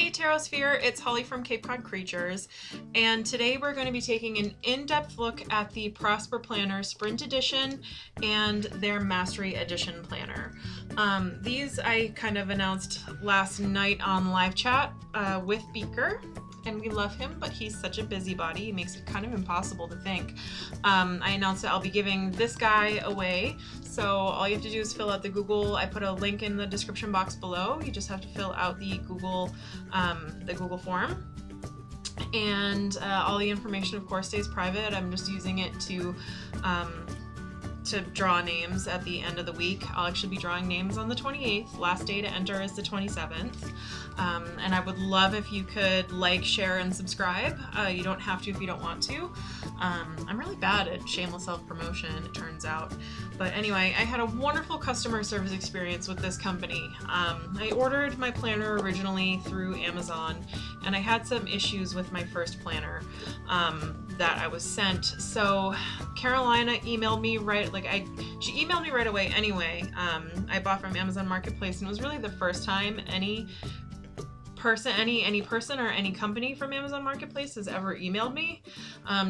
Hey Tarot Sphere, it's Holly from Cape Cod Creatures, and today we're going to be taking an in-depth look at the PROSPR Planner Sprint Edition and their Mastery Edition Planner. These I kind of announced last night on live chat with Beaker, and we love him, but he's such a busybody, he makes it kind of impossible to think. I announced that I'll be giving this guy away, so all you have to do is fill out the Google. I put a link in the description box below. You just have to fill out the Google form, and all the information, of course, stays private. I'm just using it to draw names at the end of the week. I'll actually be drawing names on the 28th. Last day to enter is the 27th. And I would love if you could like, share, and subscribe. You don't have to if you don't want to. I'm really bad at shameless self-promotion, it turns out. But anyway, I had a wonderful customer service experience with this company. I ordered my planner originally through Amazon, and I had some issues with my first planner that I was sent. So Carolina emailed me she emailed me right away anyway. I bought from Amazon Marketplace, and it was really the first time any person or any company from Amazon Marketplace has ever emailed me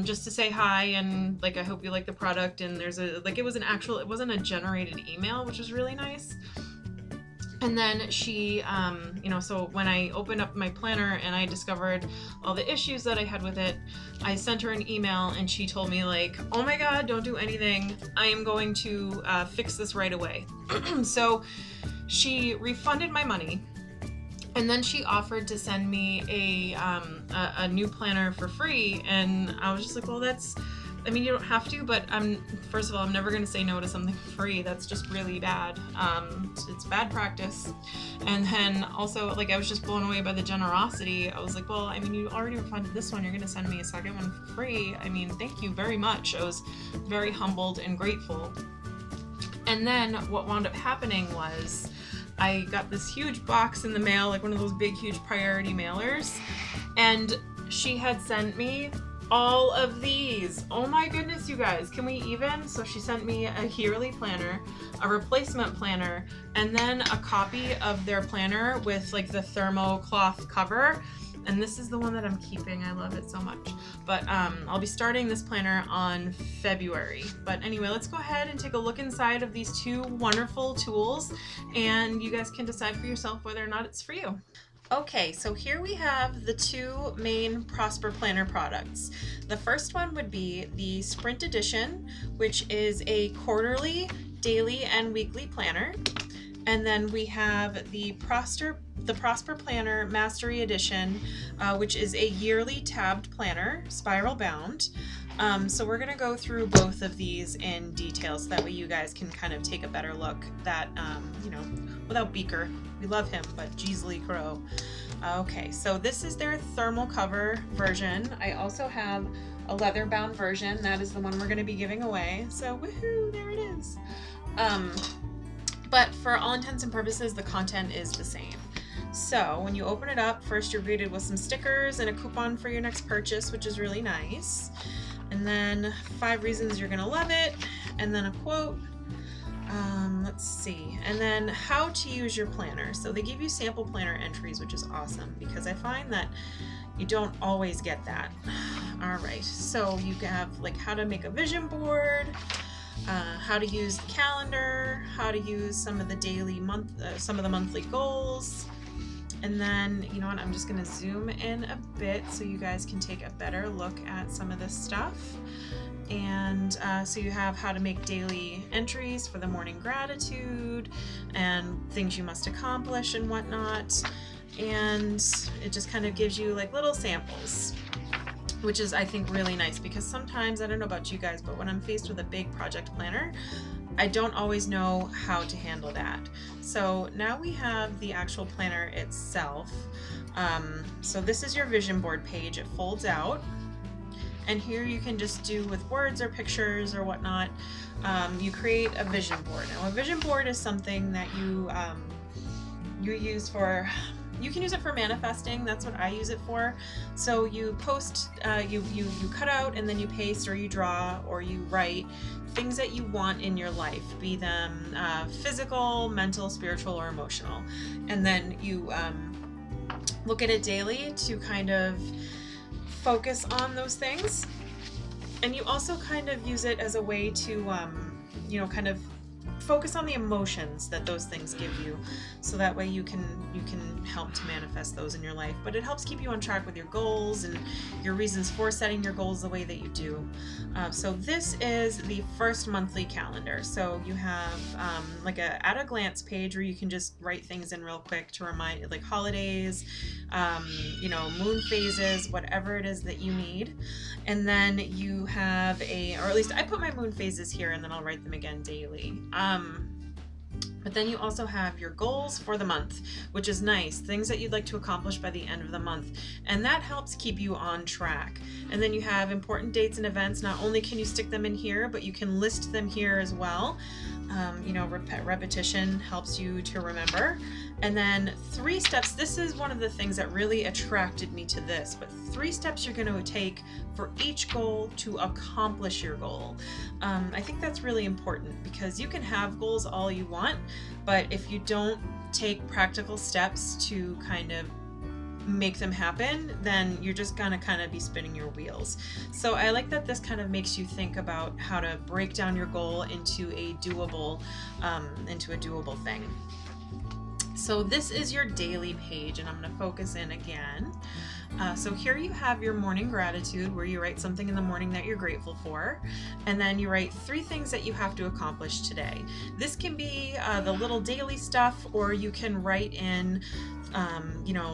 just to say hi and I hope you like the product, and there's it wasn't a generated email, which was really nice. And then she, so when I opened up my planner and I discovered all the issues that I had with it, I sent her an email and she told me oh my God, don't do anything. I am going to fix this right away. So she refunded my money, and then she offered to send me a new planner for free. And I was just like, well, you don't have to, but first of all, I'm never going to say no to something free. That's just really bad. It's bad practice. And then also, I was just blown away by the generosity. I was like, well, you already refunded this one. You're going to send me a second one for free. Thank you very much. I was very humbled and grateful. And then what wound up happening was I got this huge box in the mail, one of those big, huge priority mailers, and she had sent me all of these. Oh my goodness, you guys, can we even? So she sent me a yearly planner, a replacement planner, and then a copy of their planner with the thermocloth cover. And this is the one that I'm keeping. I love it so much. But I'll be starting this planner on February. But anyway, let's go ahead and take a look inside of these two wonderful tools, and you guys can decide for yourself whether or not it's for you. Okay, so here we have the two main PROSPR Planner products. The first one would be the Sprint Edition, which is a quarterly, daily, and weekly planner. And then we have the PROSPR Planner Mastery Edition, which is a yearly tabbed planner, spiral bound. So we're going to go through both of these in detail so that way you guys can kind of take a better look without Beaker. We love him, but Jeezly Crow. Okay, so this is their thermal cover version. I also have a leather bound version. That is the one we're going to be giving away. So woohoo, there it is. But for all intents and purposes, the content is the same. So when you open it up, first you're greeted with some stickers and a coupon for your next purchase, which is really nice. And then 5 reasons you're gonna love it, and then a quote. Let's see, and then how to use your planner. So they give you sample planner entries, which is awesome because I find that you don't always get that. All right, so you have how to make a vision board, how to use the calendar, how to use some of the monthly goals. And then, you know what, I'm just going to zoom in a bit so you guys can take a better look at some of this stuff. And so you have how to make daily entries for the morning gratitude and things you must accomplish and whatnot. And it just kind of gives you little samples, which is, I think, really nice because sometimes, I don't know about you guys, but when I'm faced with a big project planner, I don't always know how to handle that. So now we have the actual planner itself. So this is your vision board page. It folds out, and here you can just do with words or pictures or whatnot. You create a vision board. Now a vision board is something that you use for, you can use it for manifesting. That's what I use it for. So you post, you cut out and then you paste, or you draw, or you write things that you want in your life, be them physical, mental, spiritual, or emotional. And then you look at it daily to kind of focus on those things. And you also kind of use it as a way to, kind of focus on the emotions that those things give you, so that way you can help to manifest those in your life. But it helps keep you on track with your goals and your reasons for setting your goals the way that you do. So this is the first monthly calendar. So you have like a at a glance page where you can just write things in real quick to remind, like holidays, moon phases, whatever it is that you need. And then you have or at least I put my moon phases here, and then I'll write them again daily. But then you also have your goals for the month, which is nice, things that you'd like to accomplish by the end of the month, and that helps keep you on track. And then you have important dates and events. Not only can you stick them in here, but you can list them here as well. Repetition helps you to remember. And then 3 steps. This is one of the things that really attracted me to this, but 3 steps you're going to take for each goal to accomplish your goal. I think that's really important, because you can have goals all you want, but if you don't take practical steps to kind of make them happen, then you're just gonna kind of be spinning your wheels. So I like that this kind of makes you think about how to break down your goal into a doable thing. So this is your daily page, and I'm going to focus in again. So here you have your morning gratitude, where you write something in the morning that you're grateful for, and then you write 3 things that you have to accomplish today. This can be the little daily stuff, or you can write in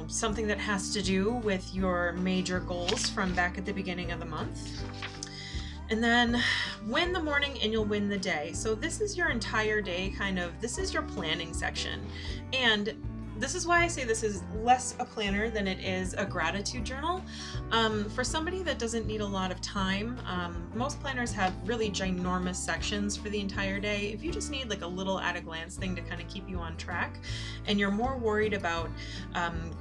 something that has to do with your major goals from back at the beginning of the month. And then win the morning and you'll win the day. So this is your entire day, this is your planning section. And this is why I say this is less a planner than it is a gratitude journal. For somebody that doesn't need a lot of time, most planners have really ginormous sections for the entire day. If you just need like a little at a glance thing to kind of keep you on track, and you're more worried about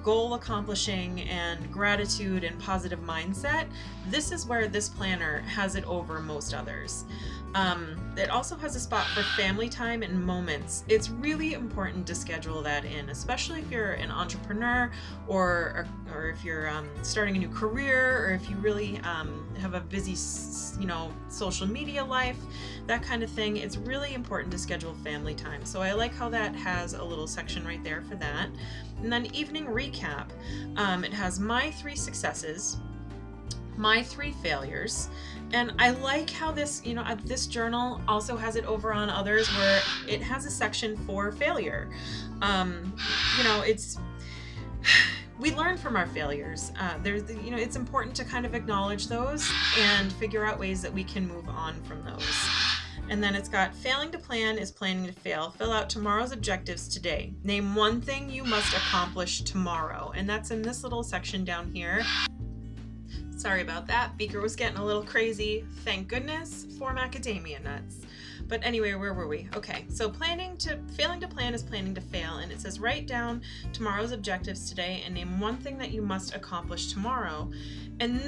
goal accomplishing and gratitude and positive mindset, this is where this planner has it over most others. It also has a spot for family time and moments. It's really important to schedule that in, especially if you're an entrepreneur or if you're starting a new career, or if you really have a busy, social media life, that kind of thing. It's really important to schedule family time. So I like how that has a little section right there for that. And then evening recap. It has my 3 successes, my 3 failures, and I like how this, this journal also has it over on others, where it has a section for failure. We learn from our failures. It's important to kind of acknowledge those and figure out ways that we can move on from those. And then it's got failing to plan is planning to fail. Fill out tomorrow's objectives today. Name 1 thing you must accomplish tomorrow. And that's in this little section down here. Sorry about that. Beaker was getting a little crazy. Thank goodness for macadamia nuts. But anyway, where were we? Okay, so failing to plan is planning to fail, and it says write down tomorrow's objectives today and name 1 thing that you must accomplish tomorrow. And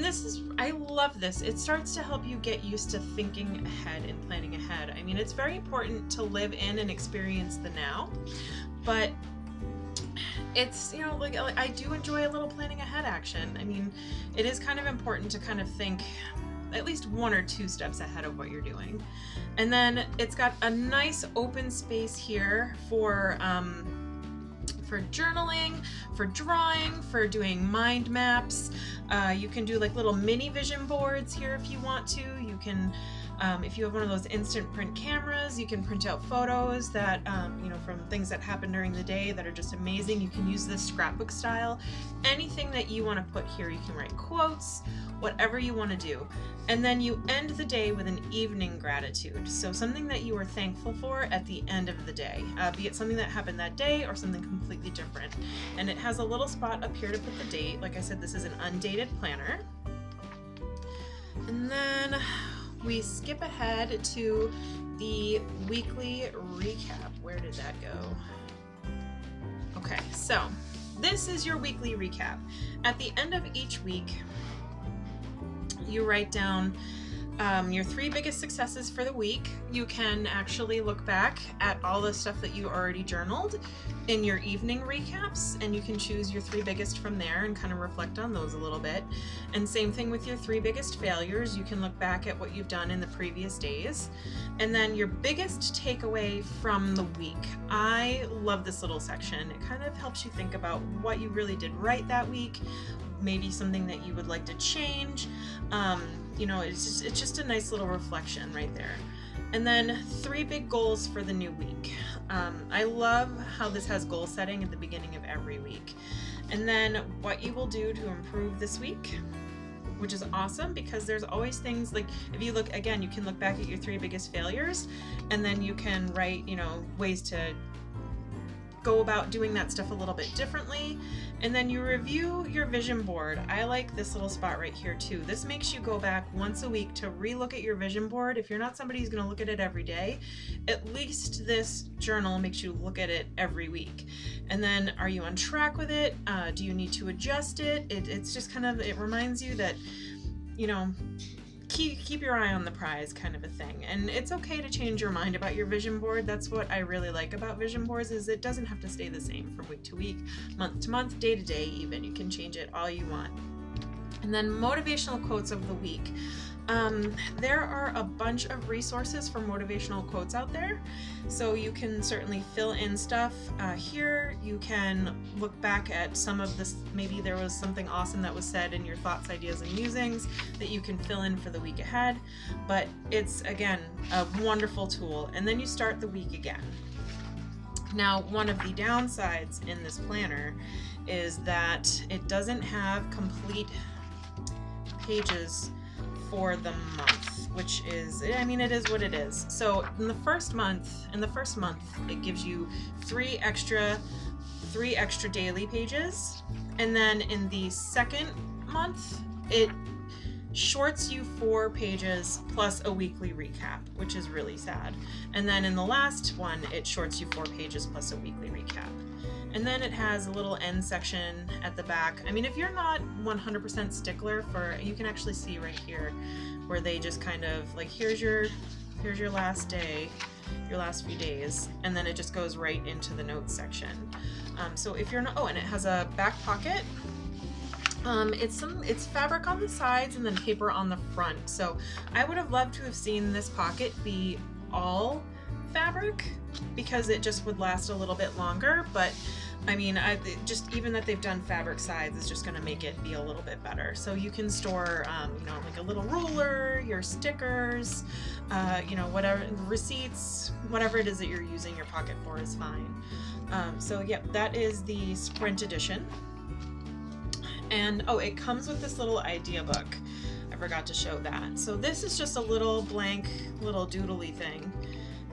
I love this. It starts to help you get used to thinking ahead and planning ahead. I mean, it's very important to live in and experience the now, but it's, I do enjoy a little planning ahead action. I mean, it is kind of important to kind of think at least 1 or 2 steps ahead of what you're doing. And then it's got a nice open space here for journaling, for drawing, for doing mind maps. You can do like little mini vision boards here if you want to. You can, if you have one of those instant print cameras, you can print out photos that, from things that happen during the day that are just amazing. You can use this scrapbook style. Anything that you want to put here, you can write quotes, whatever you want to do. And then you end the day with an evening gratitude. So something that you are thankful for at the end of the day, be it something that happened that day or something completely different. And it has a little spot up here to put the date. Like I said, this is an undated planner. And then we skip ahead to the weekly recap. Where did that go? Okay, so this is your weekly recap. At the end of each week, you write down your 3 biggest successes for the week. You can actually look back at all the stuff that you already journaled in your evening recaps, and you can choose your 3 biggest from there and kind of reflect on those a little bit. And same thing with your 3 biggest failures. You can look back at what you've done in the previous days. And then your biggest takeaway from the week. I love this little section. It kind of helps you think about what you really did right that week, maybe something that you would like to change. It's just a nice little reflection right there. And then 3 big goals for the new week. I love how this has goal setting at the beginning of every week. And then what you will do to improve this week, which is awesome because there's always things like, if you look again, you can look back at your 3 biggest failures, and then you can write, ways to go about doing that stuff a little bit differently. And then you review your vision board. I like this little spot right here too. This makes you go back once a week to relook at your vision board. If you're not somebody who's going to look at it every day, at least this journal makes you look at it every week. And then, are you on track with it? Do you need to adjust it? It's just kind of, it reminds you that, keep your eye on the prize, kind of a thing. And it's okay to change your mind about your vision board. That's what I really like about vision boards, is it doesn't have to stay the same from week to week, month to month, day to day even. You can change it all you want. And then motivational quotes of the week. There are a bunch of resources for motivational quotes out there, so you can certainly fill in stuff here. You can look back at some of this, maybe there was something awesome that was said in your thoughts, ideas, and musings that you can fill in for the week ahead. But it's, again, a wonderful tool. And then you start the week again. Now, one of the downsides in this planner is that it doesn't have complete pages for the month, which is, it is what it is. So in the first month, it gives you 3 extra daily pages. And then in the second month, it shorts you 4 pages plus a weekly recap, which is really sad. And then in the last one, it shorts you 4 pages plus a weekly recap. And then it has a little end section at the back. If you're not 100% stickler for, you can actually see right here where they just kind of like, here's your last day, your last few days, and then it just goes right into the notes section. So if you're not, and it has a back pocket. It's fabric on the sides and then paper on the front. So I would have loved to have seen this pocket be all fabric, because it just would last a little bit longer. But just even that they've done fabric sides is just going to make it be a little bit better. So you can store, like a little ruler, your stickers, whatever, receipts, whatever it is that you're using your pocket for is fine. So yep, that is the Sprint edition. And it comes with this little idea book. I forgot to show that. So this is just a little blank, little doodly thing.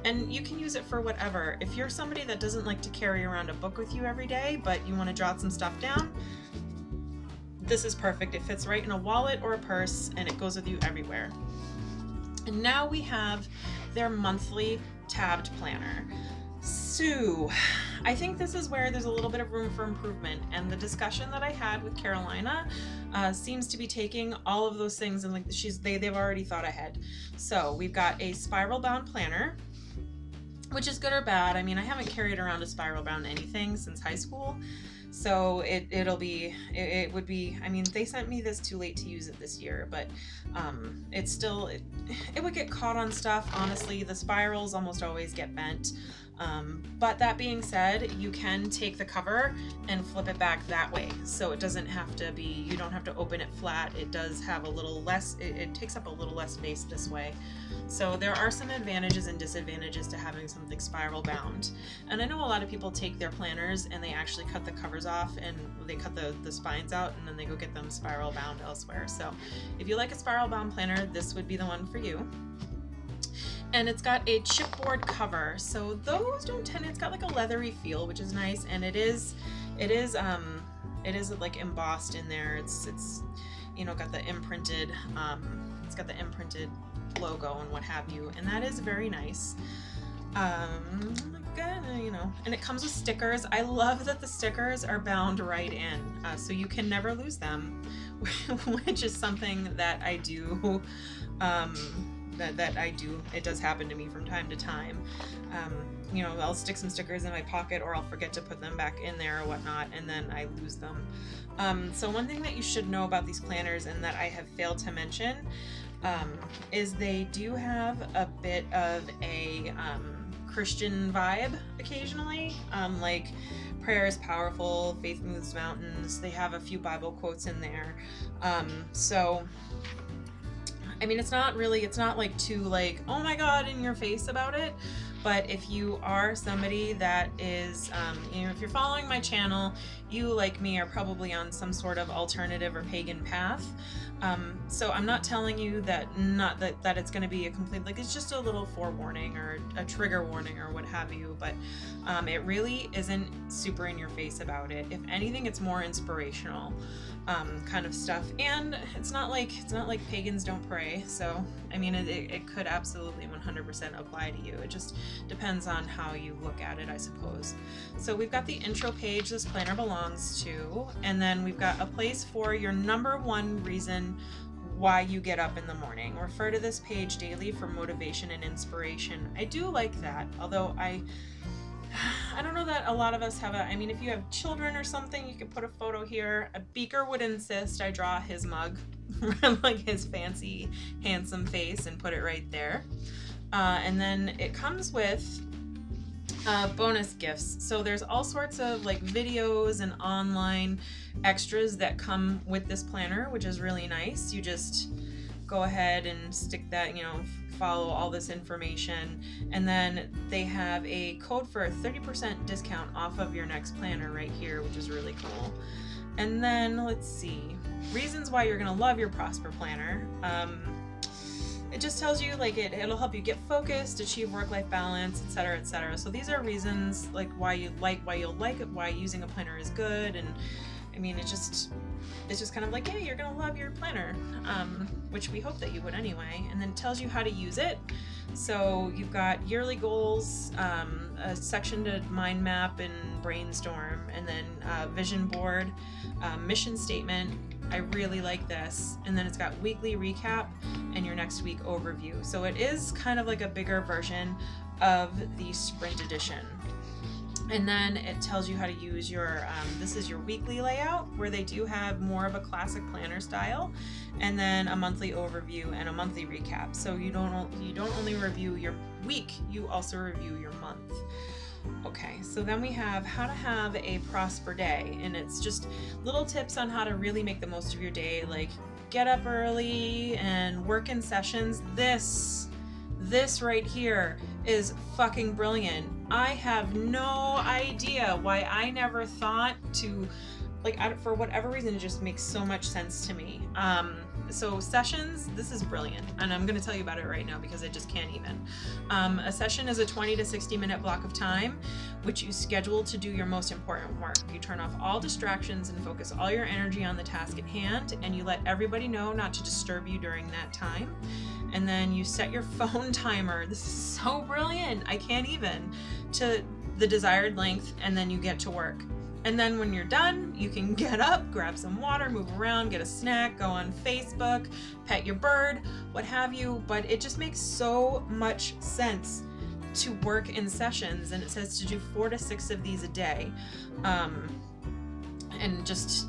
And you can use it for whatever. If you're somebody that doesn't like to carry around a book with you every day, but you want to jot some stuff down, this is perfect. It fits right in a wallet or a purse, and it goes with you everywhere. And now we have their monthly tabbed planner. So I think this is where there's a little bit of room for improvement, and the discussion that I had with Carolina seems to be taking all of those things, and like they've already thought ahead. So we've got a spiral bound planner, which is good or bad. I haven't carried around a spiral bound anything since high school, so it would be, they sent me this too late to use it this year, but it's still, it would get caught on stuff. Honestly, the spirals almost always get bent. But that being said, you can take the cover and flip it back that way. So it doesn't have to be, you don't have to open it flat. It does have a little less, it takes up a little less space this way. So there are some advantages and disadvantages to having something spiral bound. And I know a lot of people take their planners and they actually cut the covers off and they cut the spines out, and then they go get them spiral bound elsewhere. So if you like a spiral bound planner, this would be the one for you. And it's got a chipboard cover, so those don't tend, it's got like a leathery feel, which is nice, and it is like embossed in there. It's got the imprinted logo and what have you, and that is very nice. you know, and it comes with stickers. I love that the stickers are bound right in, so you can never lose them, which is something that I do. That I do. It does happen to me from time to time. You know, I'll stick some stickers in my pocket, or I'll forget to put them back in there or whatnot, and then I lose them. So one thing that you should know about these planners, and that I have failed to mention, is they do have a bit of a Christian vibe occasionally, like prayer is powerful, faith moves mountains. They have a few Bible quotes in there. So I mean, it's not like too like, oh my God, in your face about it. But if you are somebody that is, you know, if you're following my channel, you, like me, are probably on some sort of alternative or pagan path. So I'm not telling you that it's going to be a complete, like, it's just a little forewarning or a trigger warning or what have you. But it really isn't super in your face about it. If anything, it's more inspirational kind of stuff. And it's not like pagans don't pray. So I mean, it could absolutely 100% apply to you. It just depends on how you look at it, I suppose. So we've got the intro page this planner belongs to, and then we've got a place for your number one reason why you get up in the morning. Refer to this page daily for motivation and inspiration. I do like that, although I don't know that a lot of us have I mean, if you have children or something, you could put a photo here. A Beaker would insist I draw his mug, like his fancy, handsome face, and put it right there. And then it comes with bonus gifts. So there's all sorts of like videos and online extras that come with this planner, which is really nice. You just go ahead and stick that, you know, follow all this information, and then they have a code for a 30% discount off of your next planner right here, which is really cool. And then let's see, reasons why you're gonna love your PROSPR Planner. It just tells you like it'll help you get focused, achieve work-life balance, etc., etc. So these are reasons like why you'll like it, why using a planner is good. And I mean, it's just kind of like, hey, you're gonna love your planner, which we hope that you would anyway. And then it tells you how to use it. So you've got yearly goals, a section to mind map and brainstorm, and then vision board, mission statement. I really like this. And then it's got weekly recap and your next week overview. So it is kind of like a bigger version of the Sprint edition. And then it tells you how to use your, this is your weekly layout, where they do have more of a classic planner style, and then a monthly overview and a monthly recap. So you don't only review your week, you also review your month. Okay, so then we have how to have a prosper day, and it's just little tips on how to really make the most of your day, like get up early and work in sessions. This right here is fucking brilliant. I have no idea why I never thought to, like, for whatever reason, it just makes so much sense to me. So sessions, this is brilliant, and I'm going to tell you about it right now because I just can't even. A session is a 20 to 60 minute block of time which you schedule to do your most important work. You turn off all distractions and focus all your energy on the task at hand, and you let everybody know not to disturb you during that time. And then you set your phone timer, this is so brilliant, I can't even, to the desired length, and then you get to work. And then when you're done, you can get up, grab some water, move around, get a snack, go on Facebook, pet your bird, what have you. But it just makes so much sense to work in sessions. And it says to do 4 to 6 of these a day. And just,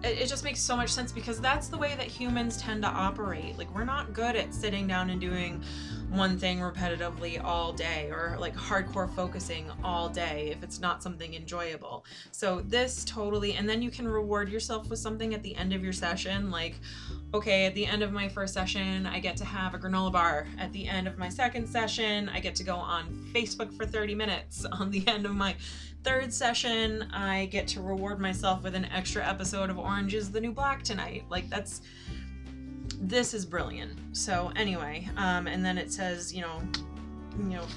it just makes so much sense because that's the way that humans tend to operate. Like, we're not good at sitting down and doing one thing repetitively all day, or like hardcore focusing all day if it's not something enjoyable. So this totally, and then you can reward yourself with something at the end of your session, like, okay, at the end of my first session, I get to have a granola bar. At the end of my second session, I get to go on Facebook for 30 minutes. On the end of my third session, I get to reward myself with an extra episode of Orange is the New Black tonight. Like, this is brilliant. So anyway, and then it says, you know,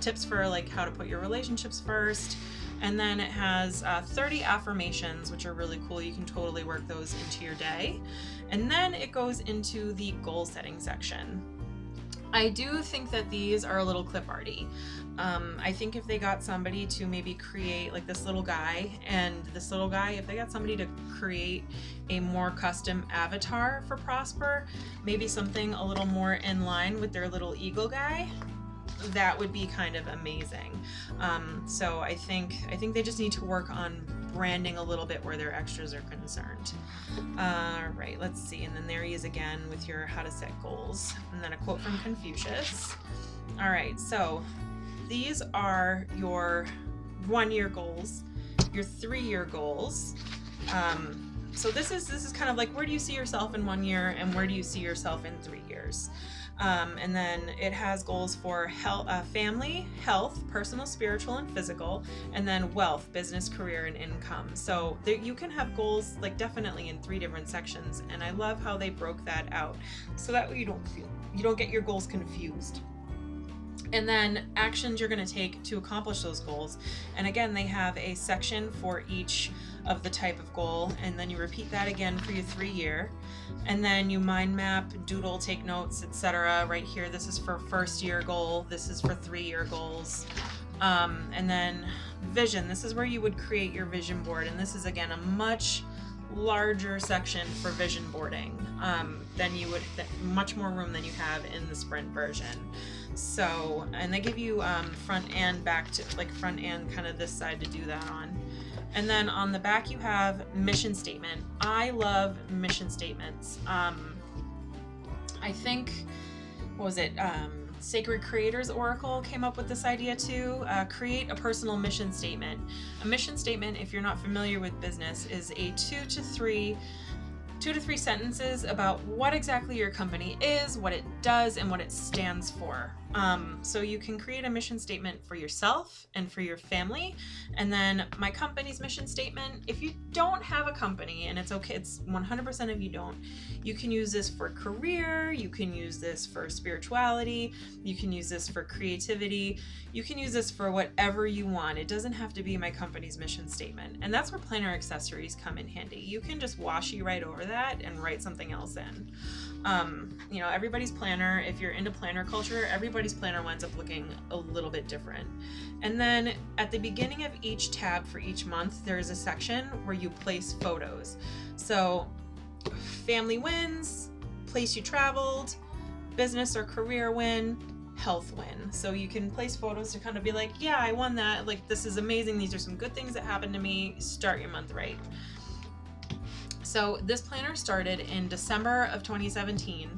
tips for like how to put your relationships first. And then it has 30 affirmations, which are really cool. You can totally work those into your day. And then it goes into the goal setting section. I do think that these are a little clip arty. I think if they got somebody to maybe create like this little guy and this little guy, if they got somebody to create a more custom avatar for Prosper, maybe something a little more in line with their little eagle guy, that would be kind of amazing. So I think they just need to work on branding a little bit where their extras are concerned. Right, let's see. And then there he is again with your how to set goals. And then a quote from Confucius. All right, so these are your 1-year goals, your 3-year goals. So this is kind of like, where do you see yourself in 1 year and where do you see yourself in 3 years? And then it has goals for health, family, health, personal, spiritual, and physical, and then wealth, business, career, and income. So there, you can have goals like definitely in 3 different sections, and I love how they broke that out, so that way you don't get your goals confused. And then actions you're going to take to accomplish those goals. And again, they have a section for each of the type of goal, and then you repeat that again for your 3-year. And then you mind map, doodle, take notes, etc. Right here, this is for 1st-year goal, this is for 3-year goals. And then vision, this is where you would create your vision board, and this is again a much larger section for vision boarding than you would, much more room than you have in the sprint version. So, and they give you front and back to, like front and kind of this side to do that on. And then on the back you have mission statement. I love mission statements. I think, what was it? Sacred Creators Oracle came up with this idea too. Create a personal mission statement. A mission statement, if you're not familiar with business, is a 2 to 3 sentences about what exactly your company is, what it does, and what it stands for. So you can create a mission statement for yourself and for your family. And then my company's mission statement, if you don't have a company, and it's okay, it's 100% of you don't, you can use this for career, you can use this for spirituality, you can use this for creativity, you can use this for whatever you want. It doesn't have to be my company's mission statement. And that's where planner accessories come in handy. You can just washi right over that and write something else in. You know, everybody's planner, if you're into planner culture, everybody's planner winds up looking a little bit different. And then at the beginning of each tab for each month, there's a section where you place photos. So family wins, place you traveled, business or career win, health win. So you can place photos to kind of be like, yeah, I won that. Like, this is amazing. These are some good things that happened to me. Start your month right. So this planner started in December of 2017.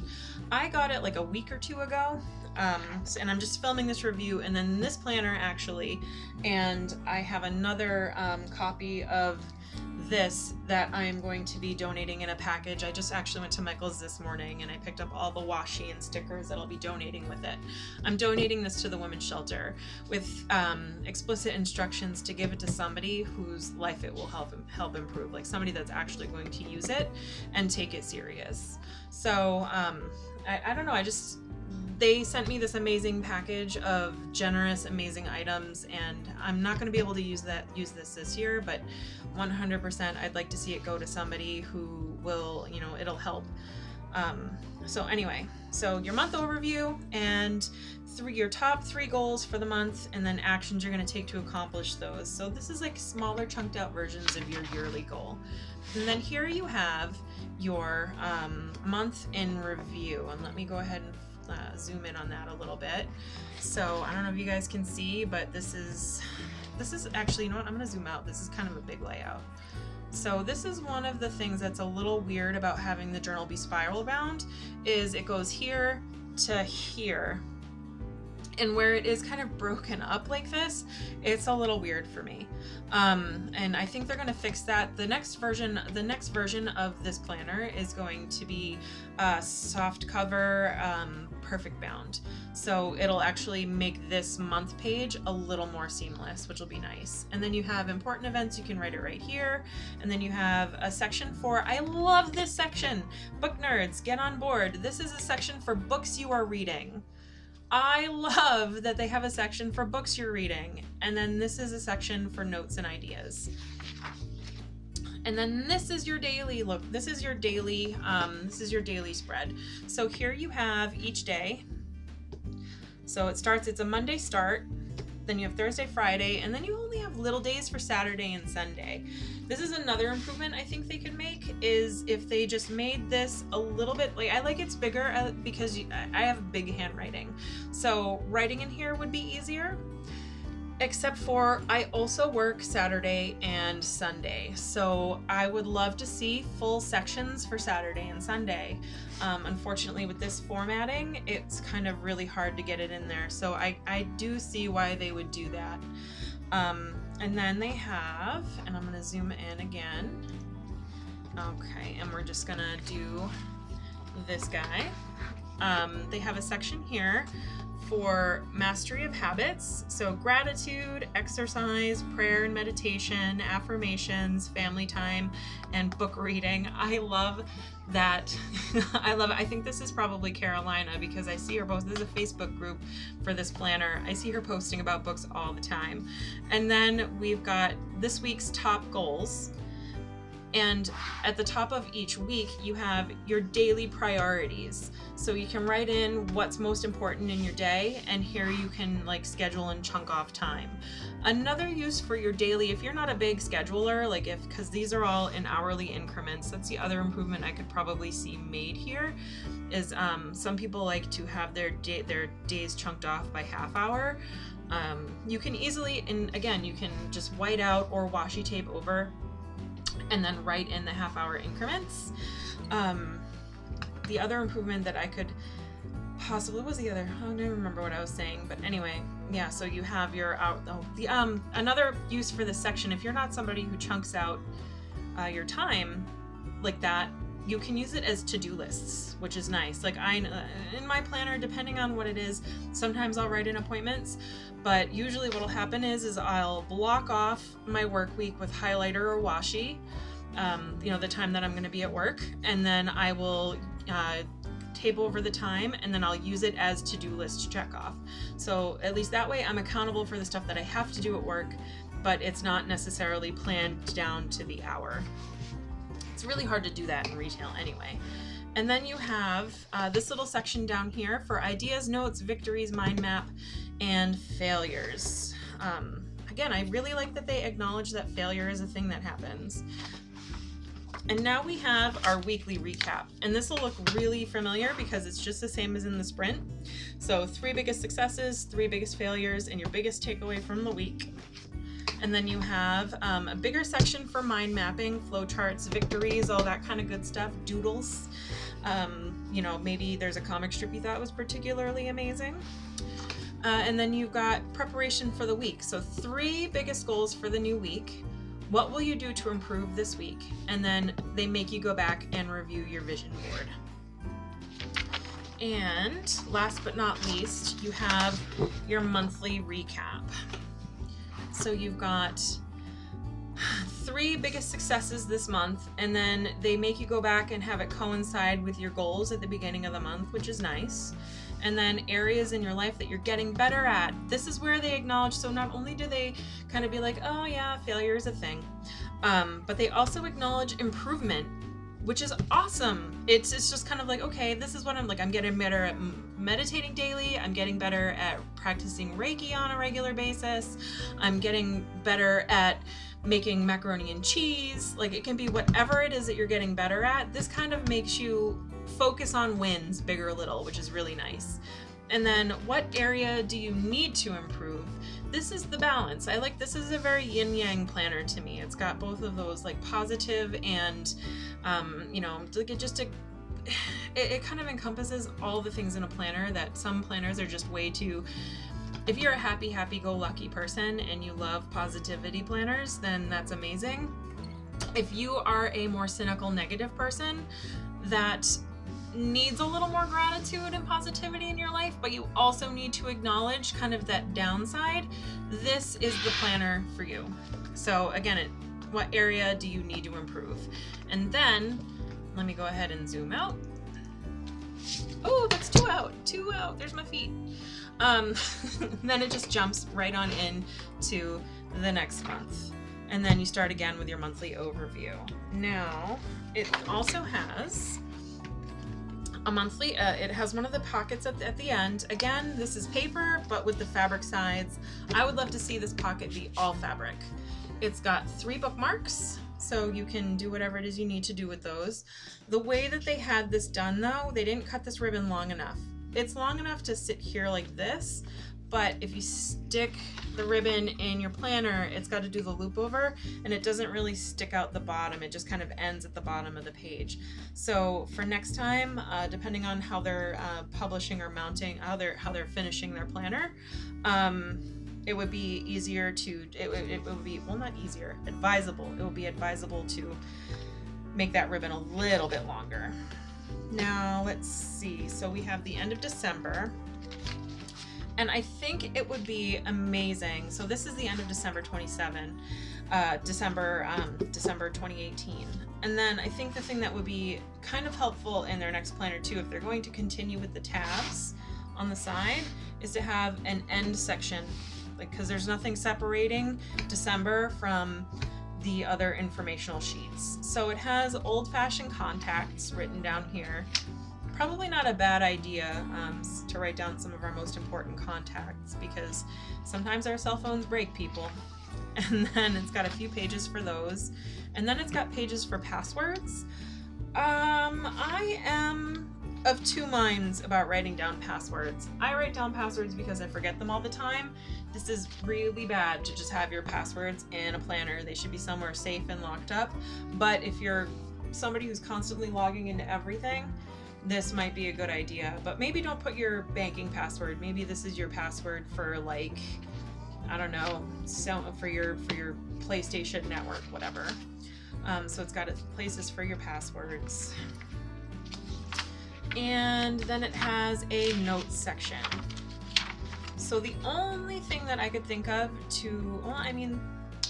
I got it like a week or 2 ago, and I'm just filming this review, and then this planner actually, and I have another copy of this that I'm going to be donating in a package. I just actually went to Michael's this morning and I picked up all the washi and stickers that I'll be donating with it. I'm donating this to the women's shelter with explicit instructions to give it to somebody whose life it will help improve, like somebody that's actually going to use it and take it serious. So I don't know, they sent me this amazing package of generous, amazing items, and I'm not going to be able to use this year, but 100% I'd like to see it go to somebody who will, you know, it'll help. So anyway, so your month overview and your top 3 goals for the month, and then actions you're going to take to accomplish those. So this is like smaller chunked out versions of your yearly goal. And then here you have your month in review, and let me go ahead and zoom in on that a little bit. So I don't know if you guys can see, but this is actually, you know what, I'm going to zoom out. This is kind of a big layout. So this is one of the things that's a little weird about having the journal be spiral bound, is it goes here to here. And where it is kind of broken up like this, it's a little weird for me. And I think they're going to fix that. The next version of this planner is going to be soft cover, perfect bound. So it'll actually make this month page a little more seamless, which will be nice. And then you have important events, you can write it right here. And then you have a section for, I love this section, book nerds, get on board. This is a section for books you are reading. I love that they have a section for books you're reading. And then this is a section for notes and ideas. And then this is your daily look. This is your daily spread. So here you have each day, So it's a Monday start, then you have Thursday, Friday, and then you only have little days for Saturday and Sunday. This is another improvement I think they could make, is if they just made this a little bit, like, I like it's bigger because I have big handwriting. So writing in here would be easier, except for I also work Saturday and Sunday. So I would love to see full sections for Saturday and Sunday. Unfortunately, with this formatting, it's kind of really hard to get it in there. So I do see why they would do that. And then they have, and I'm gonna zoom in again. Okay, and we're just gonna do this guy. They have a section here for mastery of habits. So gratitude, exercise, prayer and meditation, affirmations, family time, and book reading. I love that. I love it. I think this is probably Carolina because I see her post. This is a Facebook group for this planner. I see her posting about books all the time. And then we've got this week's top goals. And at the top of each week, you have your daily priorities. So you can write in what's most important in your day, and here you can like schedule and chunk off time. Another use for your daily, if you're not a big scheduler, like because these are all in hourly increments, that's the other improvement I could probably see made here, is some people like to have their days chunked off by half hour. You can easily, and again, you can just white out or washi tape over and then write in the half-hour increments. The other improvement that I could possibly, what was the other? I don't even remember what I was saying, but anyway, yeah. So you have your another use for this section. If you're not somebody who chunks out your time like that, you can use it as to-do lists, which is nice. Like in my planner, depending on what it is, sometimes I'll write in appointments, but usually what'll happen is I'll block off my work week with highlighter or washi, the time that I'm going to be at work, and then I will tape over the time, and then I'll use it as to-do list to check off. So at least that way I'm accountable for the stuff that I have to do at work, but it's not necessarily planned down to the hour. It's really hard to do that in retail anyway. And then you have this little section down here for ideas, notes, victories, mind map, and failures. Again, I really like that they acknowledge that failure is a thing that happens. And now we have our weekly recap. And this will look really familiar because it's just the same as in the sprint. So 3 biggest successes, 3 biggest failures, and your biggest takeaway from the week. And then you have a bigger section for mind mapping, flowcharts, victories, all that kind of good stuff, doodles. Maybe there's a comic strip you thought was particularly amazing. And then you've got preparation for the week. So 3 biggest goals for the new week. What will you do to improve this week? And then they make you go back and review your vision board. And last but not least, you have your monthly recap. So you've got 3 biggest successes this month, and then they make you go back and have it coincide with your goals at the beginning of the month, which is nice. And then areas in your life that you're getting better at. This is where they acknowledge, so not only do they kind of be like, oh yeah, failure is a thing, but they also acknowledge improvement, which is awesome. It's just kind of like, okay, this is what I'm getting better at meditating daily. I'm getting better at practicing Reiki on a regular basis. I'm getting better at making macaroni and cheese. Like, it can be whatever it is that you're getting better at. This kind of makes you focus on wins, big or little, which is really nice. And then what area do you need to improve? This is the balance. This is a very yin-yang planner to me. It's got both of those, like positive and, it kind of encompasses all the things in a planner that some planners are just way too. If you're a happy-go-lucky person and you love positivity planners, then that's amazing. If you are a more cynical, negative person that needs a little more gratitude and positivity in your life, but you also need to acknowledge kind of that downside, this is the planner for you. So again, what area do you need to improve? And then, let me go ahead and zoom out. Oh, that's 2 out. 2 out. There's my feet. Then it just jumps right on in to the next month. And then you start again with your monthly overview. Now, it also has A monthly, it has one of the pockets at the end. Again, this is paper, but with the fabric sides. I would love to see this pocket be all fabric. It's got 3 bookmarks, so you can do whatever it is you need to do with those. The way that they had this done though, they didn't cut this ribbon long enough. It's long enough to sit here like this, but if you stick the ribbon in your planner, it's got to do the loop over, and it doesn't really stick out the bottom. It just kind of ends at the bottom of the page. So for next time, depending on how they're publishing or mounting, how they're finishing their planner, it would be easier to, it would be, well, not easier, advisable. It would be advisable to make that ribbon a little bit longer. Now let's see. So we have the end of December. And I think it would be amazing. So this is the end of December 27, December 2018. And then I think the thing that would be kind of helpful in their next planner too, if they're going to continue with the tabs on the side, is to have an end section, like, because there's nothing separating December from the other informational sheets. So it has old-fashioned contacts written down here. Probably not a bad idea to write down some of our most important contacts, because sometimes our cell phones break, people. And then it's got a few pages for those. And then it's got pages for passwords. I am of 2 minds about writing down passwords. I write down passwords because I forget them all the time. This is really bad to just have your passwords in a planner. They should be somewhere safe and locked up. But if you're somebody who's constantly logging into everything, this might be a good idea. But maybe don't put your banking password. Maybe this is your password for, like, I don't know, so for your PlayStation network, whatever. So it's got places for your passwords. And then it has a notes section. So the only thing that I could think of to, well, I mean,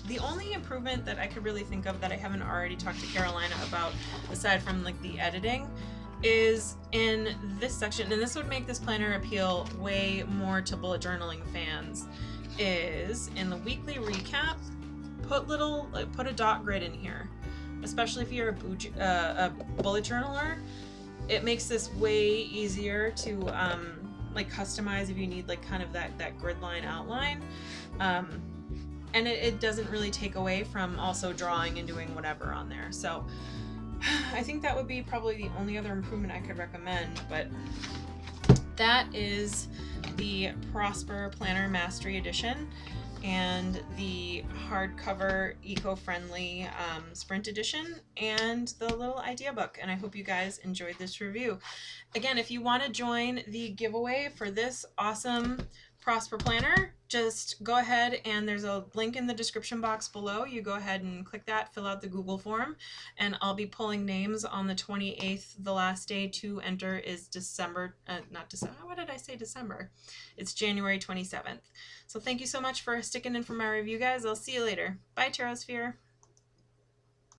the only improvement that I could really think of that I haven't already talked to Carolina about, aside from like the editing, is in this section, and this would make this planner appeal way more to bullet journaling fans, is in the weekly recap, put a dot grid in here, especially if you're a bullet journaler. It makes this way easier to like customize if you need like kind of that grid line outline, and it doesn't really take away from also drawing and doing whatever on there. So I think that would be probably the only other improvement I could recommend. But that is the PROSPR Planner Mastery Edition and the hardcover eco-friendly Sprint Edition and the little idea book. And I hope you guys enjoyed this review. Again, if you want to join the giveaway for this awesome PROSPR Planner, just go ahead, and there's a link in the description box below. You go ahead and click that, fill out the Google form, and I'll be pulling names on the 28th. The last day to enter is December, not December, what did I say, December? It's January 27th. So thank you so much for sticking in for my review, guys. I'll see you later. Bye, Tarosphere.